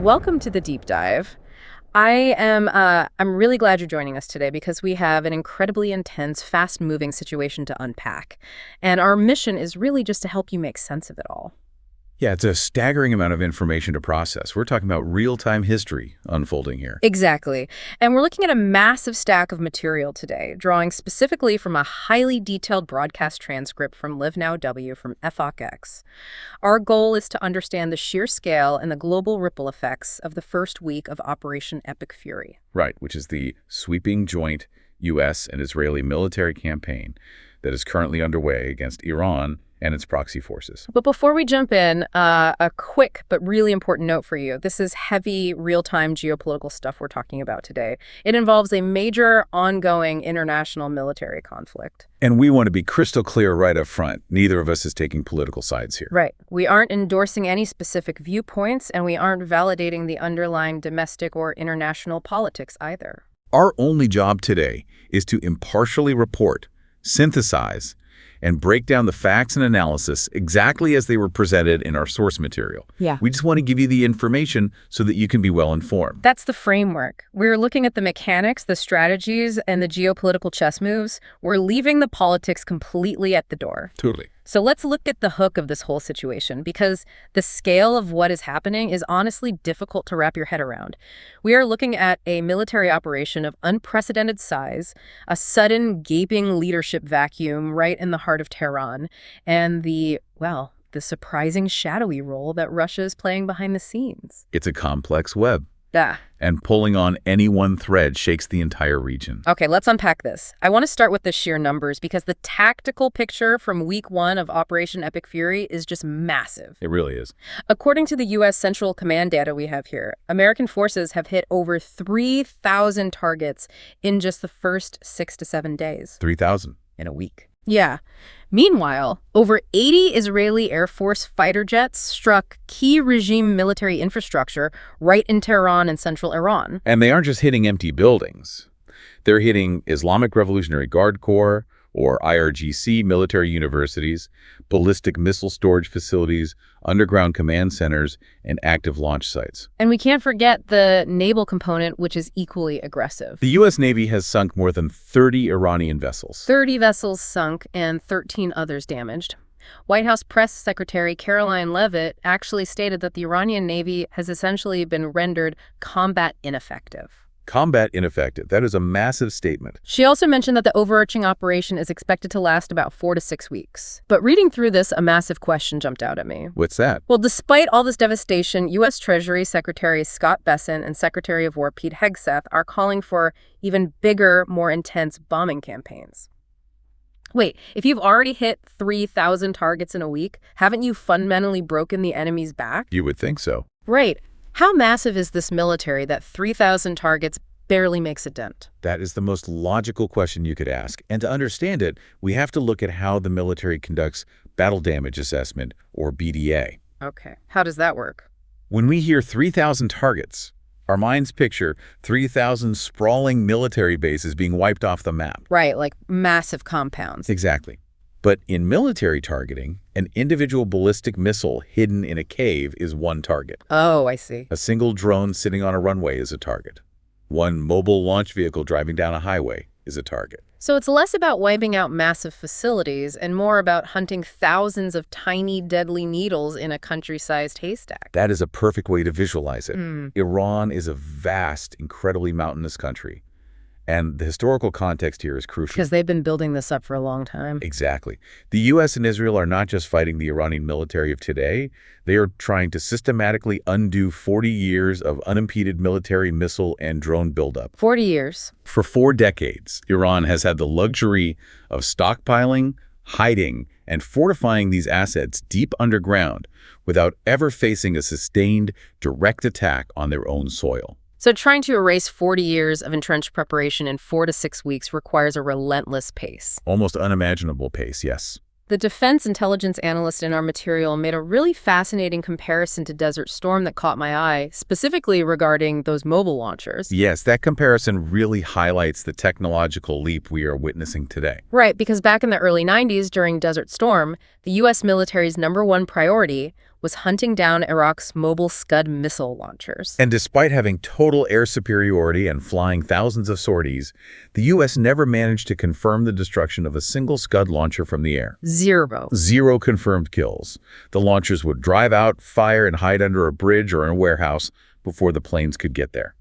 Welcome to the deep dive. I'm really glad you're joining us today because we have an incredibly intense, fast-moving situation to unpack. And our mission is really just to help you make sense of it all. Yeah, it's a staggering amount of information to process. We're talking about real-time history unfolding here. Exactly. And we're looking at a massive stack of material today, drawing specifically from a highly detailed broadcast transcript from Live Now W from FOX. Our goal is to understand the sheer scale and the global ripple effects of the first week of Operation Epic Fury. Right, which is the sweeping joint U.S. and Israeli military campaign that is currently underway against Iran and its proxy forces. But before we jump in, a quick but really important note for you. This is heavy, real-time geopolitical stuff we're talking about today. It involves a major, ongoing international military conflict. And we want to be crystal clear right up front. Neither of us is taking political sides here. Right. We aren't endorsing any specific viewpoints, and we aren't validating the underlying domestic or international politics either. Our only job today is to impartially report, synthesize, and break down the facts and analysis exactly as they were presented in our source material. Yeah. We just want to give you the information so that you can be well informed. That's the framework. We're looking at the mechanics, the strategies, and the geopolitical chess moves. We're leaving the politics completely at the door. Totally. So let's look at the hook of this whole situation, because the scale of what is happening is honestly difficult to wrap your head around. We are looking at a military operation of unprecedented size, a sudden gaping leadership vacuum right in the heart of Tehran, and the surprising shadowy role that Russia is playing behind the scenes. It's a complex web. Yeah. And pulling on any one thread shakes the entire region. Okay, let's unpack this. I want to start with the sheer numbers because the tactical picture from week 1 of Operation Epic Fury is just massive. It really is. According to the U.S. Central Command data we have here, American forces have hit over 3,000 targets in just the first 6 to 7 days. 3,000 in a week. Yeah. Meanwhile, over 80 Israeli Air Force fighter jets struck key regime military infrastructure right in Tehran and central Iran. And they aren't just hitting empty buildings. They're hitting Islamic Revolutionary Guard Corps, or IRGC military universities, ballistic missile storage facilities, underground command centers, and active launch sites. And we can't forget the naval component, which is equally aggressive. The U.S. Navy has sunk more than 30 Iranian vessels. 30 vessels sunk and 13 others damaged. White House Press Secretary Caroline Leavitt actually stated that the Iranian Navy has essentially been rendered combat ineffective. Combat ineffective. That is a massive statement. She also mentioned that the overarching operation is expected to last about 4 to 6 weeks. But reading through this, a massive question jumped out at me. What's that? Well, despite all this devastation, U.S. Treasury Secretary Scott Bessent and Secretary of War Pete Hegseth are calling for even bigger, more intense bombing campaigns. Wait, if you've already hit 3,000 targets in a week, haven't you fundamentally broken the enemy's back? You would think so. Right. How massive is this military that 3,000 targets barely makes a dent? That is the most logical question you could ask. And to understand it, we have to look at how the military conducts battle damage assessment, or BDA. Okay. How does that work? When we hear 3,000 targets, our minds picture 3,000 sprawling military bases being wiped off the map. Right, like massive compounds. Exactly. But in military targeting, an individual ballistic missile hidden in a cave is one target. Oh, I see. A single drone sitting on a runway is a target. One mobile launch vehicle driving down a highway is a target. So it's less about wiping out massive facilities and more about hunting thousands of tiny, deadly needles in a country-sized haystack. That is a perfect way to visualize it. Iran is a vast, incredibly mountainous country. And the historical context here is crucial. Because they've been building this up for a long time. Exactly. The U.S. and Israel are not just fighting the Iranian military of today. They are trying to systematically undo 40 years of unimpeded military missile and drone buildup. 40 years. For 4 decades, Iran has had the luxury of stockpiling, hiding, and fortifying these assets deep underground without ever facing a sustained, direct attack on their own soil. So trying to erase 40 years of entrenched preparation in 4 to 6 weeks requires a relentless pace. Almost unimaginable pace, yes. The defense intelligence analyst in our material made a really fascinating comparison to Desert Storm that caught my eye, specifically regarding those mobile launchers. Yes, that comparison really highlights the technological leap we are witnessing today. Right, because back in the early 90s during Desert Storm, the U.S. military's #1 priority was hunting down Iraq's mobile Scud missile launchers. And despite having total air superiority and flying thousands of sorties, the U.S. never managed to confirm the destruction of a single Scud launcher from the air. Zero Confirmed kills. The launchers would drive out, fire, and hide under a bridge or in a warehouse before the planes could get there.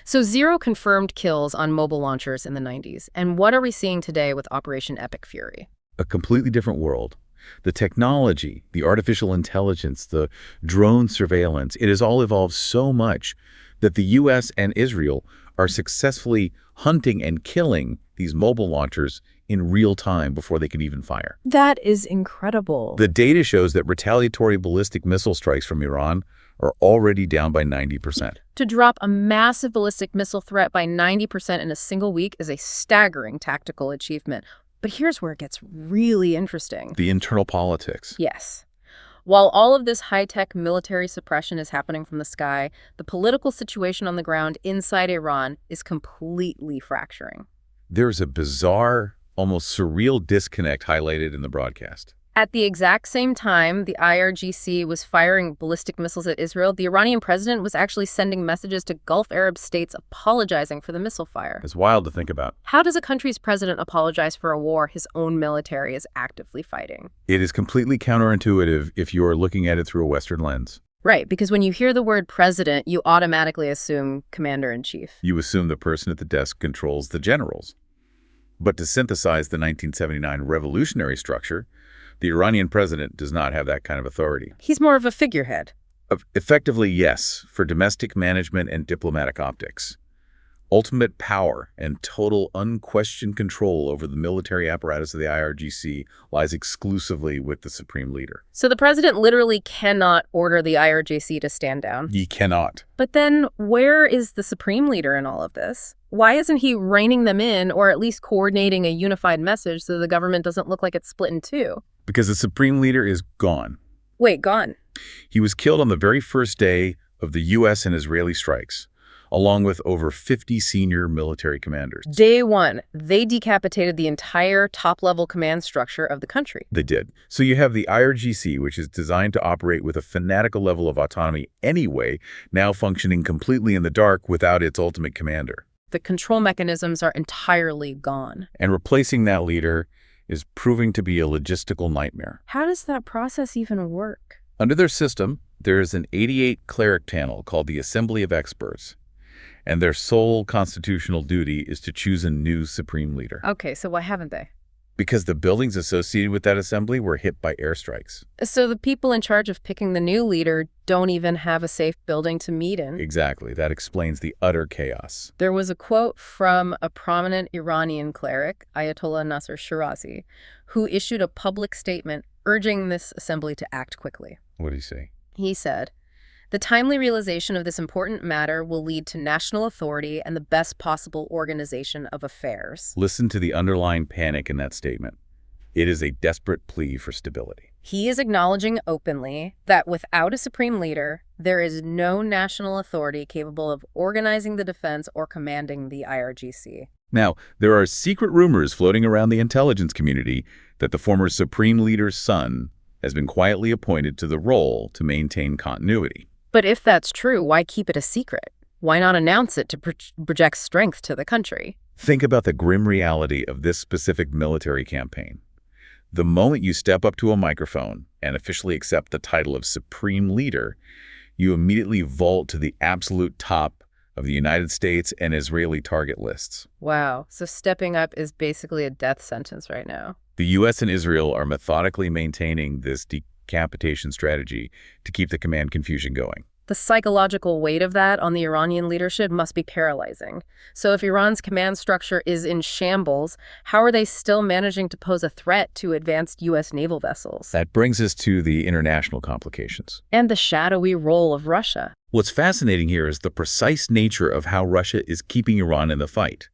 So 0 confirmed kills on mobile launchers in the 90s. And what are we seeing today with Operation Epic Fury? A completely different world. The technology, the artificial intelligence, the drone surveillance, it has all evolved so much that the U.S. and Israel are successfully hunting and killing these mobile launchers in real time before they can even fire. That is incredible. The data shows that retaliatory ballistic missile strikes from Iran are already down by 90%. To drop a massive ballistic missile threat by 90% in a single week is a staggering tactical achievement. But here's where it gets really interesting. The internal politics. Yes. While all of this high-tech military suppression is happening from the sky, the political situation on the ground inside Iran is completely fracturing. There's a bizarre, almost surreal disconnect highlighted in the broadcast. At the exact same time the IRGC was firing ballistic missiles at Israel, the Iranian president was actually sending messages to Gulf Arab states apologizing for the missile fire. It's wild to think about. How does a country's president apologize for a war his own military is actively fighting? It is completely counterintuitive if you are looking at it through a Western lens. Right, because when you hear the word president, you automatically assume commander-in-chief. You assume the person at the desk controls the generals. But to synthesize the 1979 revolutionary structure, the Iranian president does not have that kind of authority. He's more of a figurehead. Effectively, yes, for domestic management and diplomatic optics. Ultimate power and total unquestioned control over the military apparatus of the IRGC lies exclusively with the supreme leader. So the president literally cannot order the IRGC to stand down. He cannot. But then where is the supreme leader in all of this? Why isn't he reining them in or at least coordinating a unified message so the government doesn't look like it's split in two? Because the supreme leader is gone. Wait, gone? He was killed on the very first day of the U.S. and Israeli strikes, along with over 50 senior military commanders. Day one, they decapitated the entire top-level command structure of the country. They did. So you have the IRGC, which is designed to operate with a fanatical level of autonomy anyway, now functioning completely in the dark without its ultimate commander. The control mechanisms are entirely gone. And replacing that leader is proving to be a logistical nightmare. How does that process even work? Under their system, there is an 88 cleric panel called the Assembly of Experts, and their sole constitutional duty is to choose a new supreme leader. Okay, so why haven't they? Because the buildings associated with that assembly were hit by airstrikes. So the people in charge of picking the new leader don't even have a safe building to meet in. Exactly. That explains the utter chaos. There was a quote from a prominent Iranian cleric, Ayatollah Nasser Shirazi, who issued a public statement urging this assembly to act quickly. What did he say? He said, "The timely realization of this important matter will lead to national authority and the best possible organization of affairs." Listen to the underlying panic in that statement. It is a desperate plea for stability. He is acknowledging openly that without a supreme leader, there is no national authority capable of organizing the defense or commanding the IRGC. Now, there are secret rumors floating around the intelligence community that the former supreme leader's son has been quietly appointed to the role to maintain continuity. But if that's true, why keep it a secret? Why not announce it to project strength to the country? Think about the grim reality of this specific military campaign. The moment you step up to a microphone and officially accept the title of Supreme Leader, you immediately vault to the absolute top of the United States and Israeli target lists. Wow, so stepping up is basically a death sentence right now. The U.S. and Israel are methodically maintaining this decapitation strategy to keep the command confusion going. The psychological weight of that on the Iranian leadership must be paralyzing. So if Iran's command structure is in shambles, how are they still managing to pose a threat to advanced U.S. naval vessels? That brings us to the international complications. And the shadowy role of Russia. What's fascinating here is the precise nature of how Russia is keeping Iran in the fight.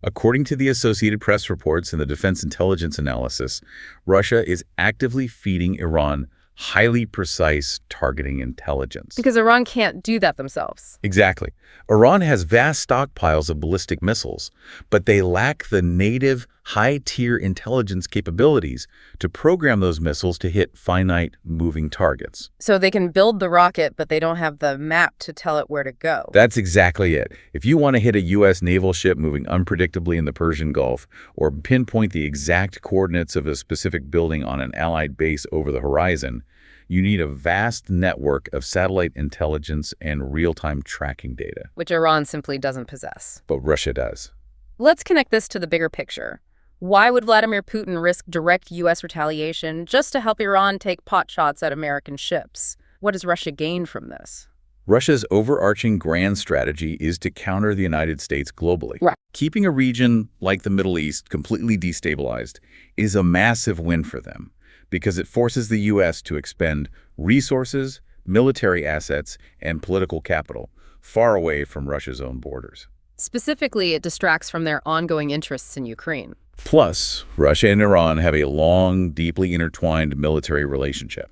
According to the Associated Press reports and the Defense Intelligence Analysis, Russia is actively feeding Iran highly precise targeting intelligence. Because Iran can't do that themselves. Exactly. Iran has vast stockpiles of ballistic missiles, but they lack the native high-tier intelligence capabilities to program those missiles to hit finite moving targets. So they can build the rocket, but they don't have the map to tell it where to go. That's exactly it. If you want to hit a U.S. naval ship moving unpredictably in the Persian Gulf, or pinpoint the exact coordinates of a specific building on an Allied base over the horizon, you need a vast network of satellite intelligence and real-time tracking data. Which Iran simply doesn't possess. But Russia does. Let's connect this to the bigger picture. Why would Vladimir Putin risk direct U.S. retaliation just to help Iran take potshots at American ships? What does Russia gain from this? Russia's overarching grand strategy is to counter the United States globally. Right. Keeping a region like the Middle East completely destabilized is a massive win for them, because it forces the U.S. to expend resources, military assets, and political capital far away from Russia's own borders. Specifically, it distracts from their ongoing interests in Ukraine. Plus, Russia and Iran have a long, deeply intertwined military relationship.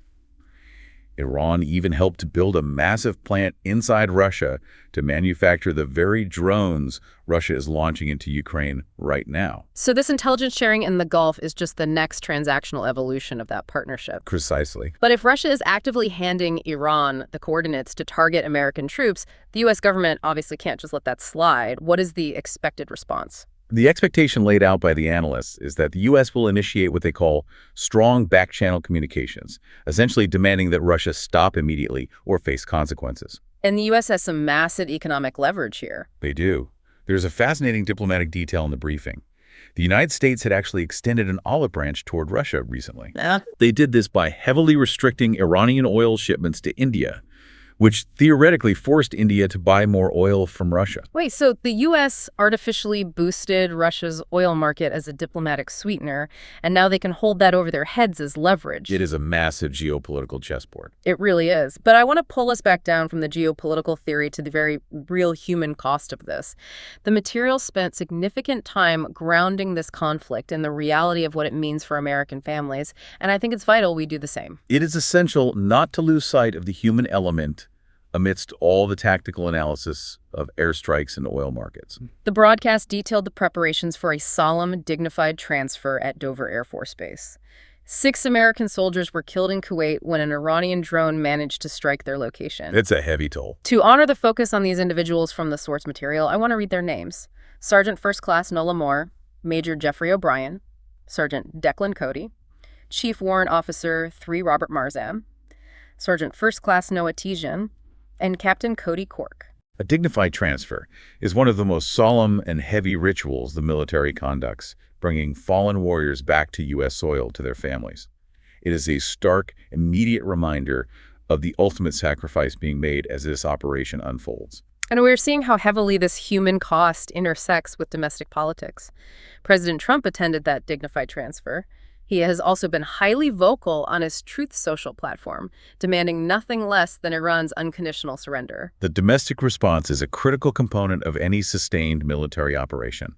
Iran even helped to build a massive plant inside Russia to manufacture the very drones Russia is launching into Ukraine right now. So this intelligence sharing in the Gulf is just the next transactional evolution of that partnership. Precisely. But if Russia is actively handing Iran the coordinates to target American troops, the U.S. government obviously can't just let that slide. What is the expected response? The expectation laid out by the analysts is that the U.S. will initiate what they call strong back-channel communications, essentially demanding that Russia stop immediately or face consequences. And the U.S. has some massive economic leverage here. They do. There's a fascinating diplomatic detail in the briefing. The United States had actually extended an olive branch toward Russia recently. They did this by heavily restricting Iranian oil shipments to India, which theoretically forced India to buy more oil from Russia. Wait, so the U.S. artificially boosted Russia's oil market as a diplomatic sweetener, and now they can hold that over their heads as leverage. It is a massive geopolitical chessboard. It really is. But I want to pull us back down from the geopolitical theory to the very real human cost of this. The material spent significant time grounding this conflict in the reality of what it means for American families, and I think it's vital we do the same. It is essential not to lose sight of the human element amidst all the tactical analysis of airstrikes and oil markets. The broadcast detailed the preparations for a solemn, dignified transfer at Dover Air Force Base. 6 American soldiers were killed in Kuwait when an Iranian drone managed to strike their location. It's a heavy toll. To honor the focus on these individuals from the source material, I want to read their names. Sergeant First Class Nola Moore, Major Jeffrey O'Brien, Sergeant Declan Cody, Chief Warrant Officer 3 Robert Marzam, Sergeant First Class Noah Tijan, and Captain Cody Cork. A dignified transfer is one of the most solemn and heavy rituals the military conducts, bringing fallen warriors back to U.S. soil to their families. It is a stark, immediate reminder of the ultimate sacrifice being made as this operation unfolds. And we're seeing how heavily this human cost intersects with domestic politics. President Trump attended that dignified transfer. He has also been highly vocal on his Truth Social platform, demanding nothing less than Iran's unconditional surrender. The domestic response is a critical component of any sustained military operation.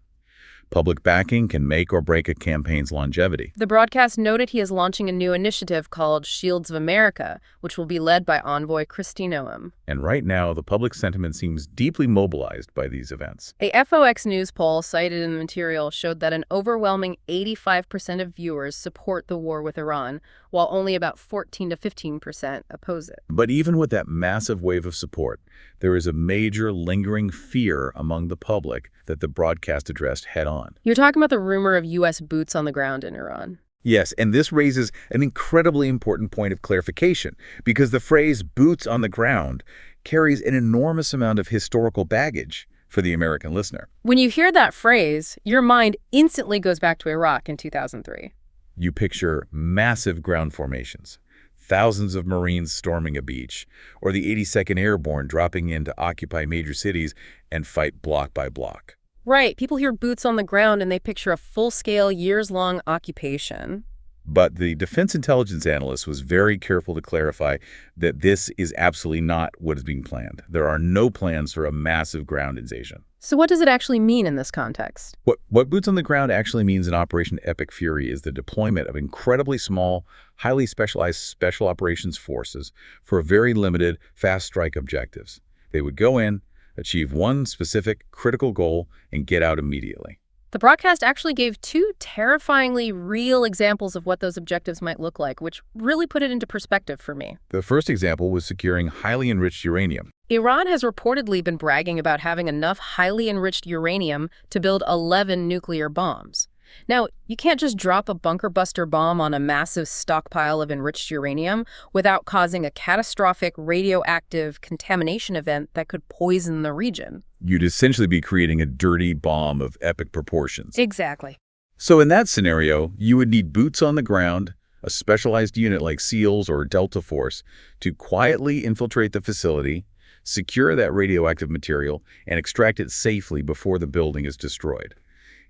Public backing can make or break a campaign's longevity. The broadcast noted he is launching a new initiative called Shields of America, which will be led by envoy Kristi Noem. And right now, the public sentiment seems deeply mobilized by these events. A FOX News poll cited in the material showed that an overwhelming 85% of viewers support the war with Iran, while only about 14 to 15% oppose it. But even with that massive wave of support, there is a major lingering fear among the public that the broadcast addressed head-on. You're talking about the rumor of U.S. boots on the ground in Iran. Yes, and this raises an incredibly important point of clarification, because the phrase boots on the ground carries an enormous amount of historical baggage for the American listener. When you hear that phrase, your mind instantly goes back to Iraq in 2003. You picture massive ground formations, thousands of Marines storming a beach, or the 82nd Airborne dropping in to occupy major cities and fight block by block. Right. People hear boots on the ground and they picture a full-scale, years-long occupation. But the defense intelligence analyst was very careful to clarify that this is absolutely not what is being planned. There are no plans for a massive ground invasion. So what does it actually mean in this context? What boots on the ground actually means in Operation Epic Fury is the deployment of incredibly small, highly specialized special operations forces for very limited, fast strike objectives. They would go in, achieve one specific critical goal, and get out immediately. The broadcast actually gave two terrifyingly real examples of what those objectives might look like, which really put it into perspective for me. The first example was securing highly enriched uranium. Iran has reportedly been bragging about having enough highly enriched uranium to build 11 nuclear bombs. Now, you can't just drop a bunker buster bomb on a massive stockpile of enriched uranium without causing a catastrophic radioactive contamination event that could poison the region. You'd essentially be creating a dirty bomb of epic proportions. Exactly. So in that scenario, you would need boots on the ground, a specialized unit like SEALs or Delta Force, to quietly infiltrate the facility, secure that radioactive material, and extract it safely before the building is destroyed.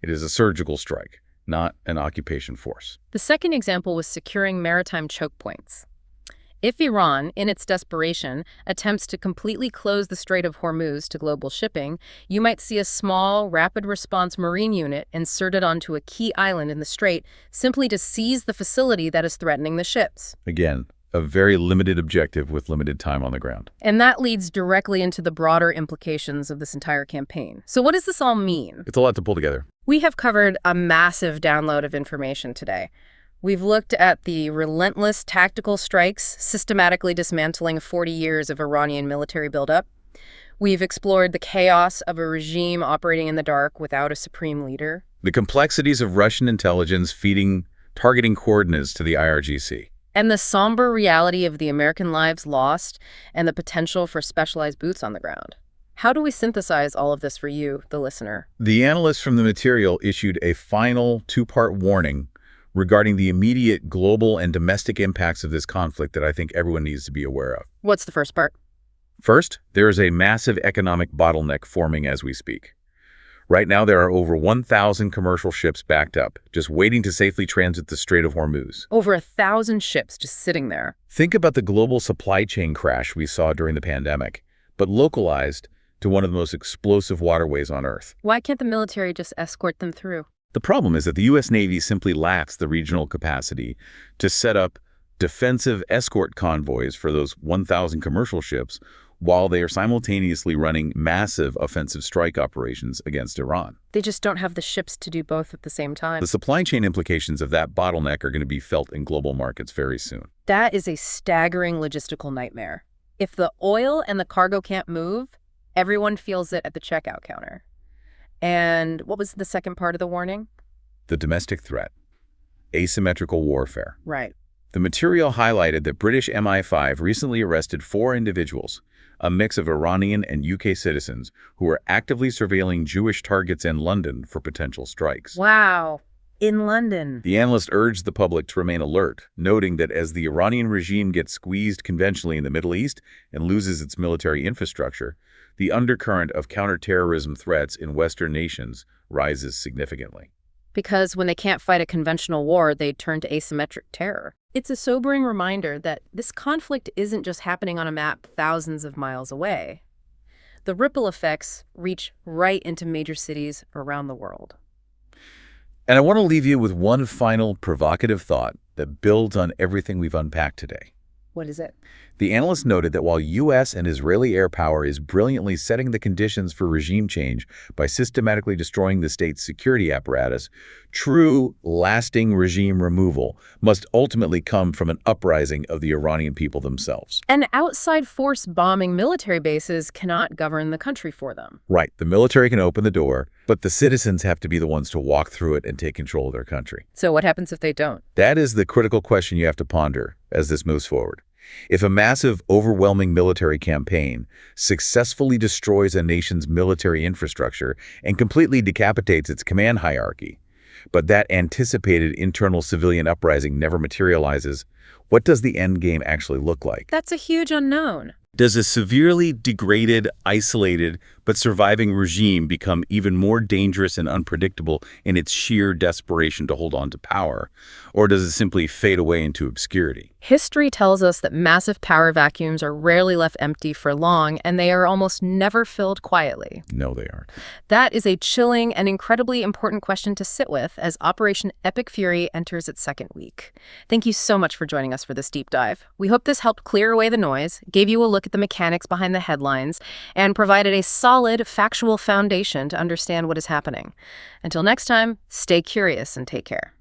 It is a surgical strike, not an occupation force. The second example was securing maritime choke points. If Iran, in its desperation, attempts to completely close the Strait of Hormuz to global shipping, you might see a small, rapid response marine unit inserted onto a key island in the strait simply to seize the facility that is threatening the ships. Again, a very limited objective with limited time on the ground. And that leads directly into the broader implications of this entire campaign. So what does this all mean? It's a lot to pull together. We have covered a massive download of information today. We've looked at the relentless tactical strikes, systematically dismantling 40 years of Iranian military buildup. We've explored the chaos of a regime operating in the dark without a supreme leader. The complexities of Russian intelligence targeting coordinates to the IRGC. And the somber reality of the American lives lost and the potential for specialized boots on the ground. How do we synthesize all of this for you, the listener? The analysts from the material issued a final two-part warning regarding the immediate global and domestic impacts of this conflict that I think everyone needs to be aware of. What's the first part? First, there is a massive economic bottleneck forming as we speak. Right now, there are over 1,000 commercial ships backed up, just waiting to safely transit the Strait of Hormuz. Over 1,000 ships just sitting there. Think about the global supply chain crash we saw during the pandemic, but localized to one of the most explosive waterways on Earth. Why can't the military just escort them through? The problem is that the U.S. Navy simply lacks the regional capacity to set up defensive escort convoys for those 1,000 commercial ships while they are simultaneously running massive offensive strike operations against Iran. They just don't have the ships to do both at the same time. The supply chain implications of that bottleneck are going to be felt in global markets very soon. That is a staggering logistical nightmare. If the oil and the cargo can't move, everyone feels it at the checkout counter. And what was the second part of the warning? The domestic threat. Asymmetrical warfare. Right. The material highlighted that British MI5 recently arrested 4 individuals, a mix of Iranian and UK citizens, who were actively surveilling Jewish targets in London for potential strikes. Wow. In London. The analyst urged the public to remain alert, noting that as the Iranian regime gets squeezed conventionally in the Middle East and loses its military infrastructure, the undercurrent of counterterrorism threats in Western nations rises significantly. Because when they can't fight a conventional war, they turn to asymmetric terror. It's a sobering reminder that this conflict isn't just happening on a map thousands of miles away. The ripple effects reach right into major cities around the world. And I want to leave you with one final provocative thought that builds on everything we've unpacked today. What is it? The analyst noted that while U.S. and Israeli air power is brilliantly setting the conditions for regime change by systematically destroying the state's security apparatus, true, lasting regime removal must ultimately come from an uprising of the Iranian people themselves. An outside force bombing military bases cannot govern the country for them. Right. The military can open the door, but the citizens have to be the ones to walk through it and take control of their country. So what happens if they don't? That is the critical question you have to ponder as this moves forward. If a massive, overwhelming military campaign successfully destroys a nation's military infrastructure and completely decapitates its command hierarchy, but that anticipated internal civilian uprising never materializes, what does the end game actually look like? That's a huge unknown. Does a severely degraded, isolated, but surviving regime become even more dangerous and unpredictable in its sheer desperation to hold on to power? Or does it simply fade away into obscurity? History tells us that massive power vacuums are rarely left empty for long, and they are almost never filled quietly. No, they aren't. That is a chilling and incredibly important question to sit with as Operation Epic Fury enters its second week. Thank you so much for joining us for this deep dive. We hope this helped clear away the noise, gave you a look at the mechanics behind the headlines, and provided a solid solid, factual foundation to understand what is happening. Until next time, stay curious and take care.